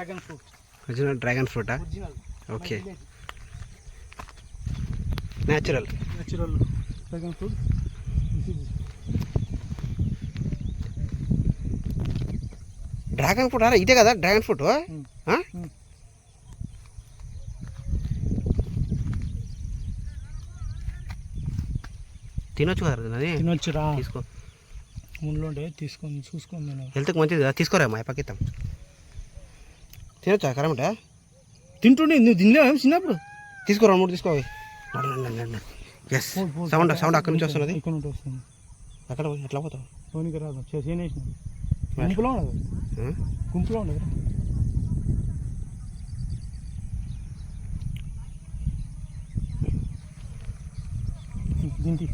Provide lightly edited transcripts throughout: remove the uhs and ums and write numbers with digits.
Dragon fruit. Original dragon ఫ్రూటా? Okay. Natural dragon fruit. Dragon fruit అరే ఇదే కదా డ్రాగన్ ఫ్రూట్? తినొచ్చు కదా అది? తినొచ్చురా, తీసుకో. ముళ్ళు ఉంటే తీసుకొని చూసుకొని నేను. హెల్త్కి మంచిది కదా, తీసుకోరా మా పక్కిద్దాం. తినొచ్చా కరెక్టా? తింటుండే నువ్వు తినలేవు చిన్నప్పుడు? తీసుకో, 2-3 తీసుకో. ఎస్, సౌండ్ అక్కడి నుంచి వస్తున్నది. ఇక్కడ నుండి వస్తుంది. అక్కడ ఎట్లా పోతావు? లోనికి రాదు, చేసేసిన గుంపులో ఉండదు, గుంపులో ఉండదు. దీనికి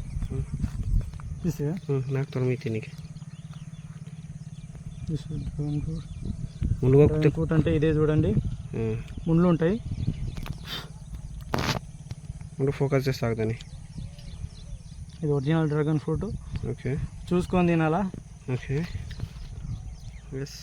నాకు తొలమి తినికి డ్రాగన్ ఫ్రూట్ అంటే ఇదే చూడండి, ముళ్ళు ఉంటాయి. ఫోకస్ చేస్తా దాన్ని. ఇది ఒరిజినల్ డ్రాగన్ ఫ్రూట్. ఓకే, చూసుకొని తినాలా. Okay, yes.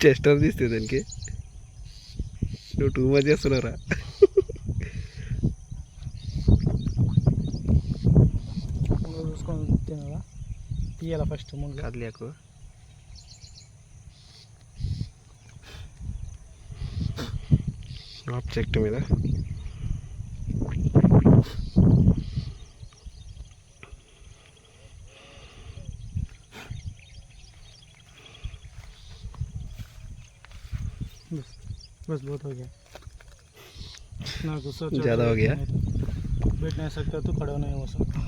చెస్టర్ తీస్తే దానికి నువ్వు 2 మచ్ చేస్తున్నారా? చూసుకొని తినాలా, తీయాలా ఫస్ట్ ముందు కదలేకు. ఆబ్జెక్ట్ మీద बस बहुत हो गया ना, गुस्सा ज़्यादा हो गया, बैठ नहीं सकता तो खड़ा नहीं हो सकता.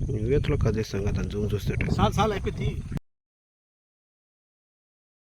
నువ్వే కదిస్తాం కదా జూమ్ చూస్తుంటే. साल అయిపోయింది.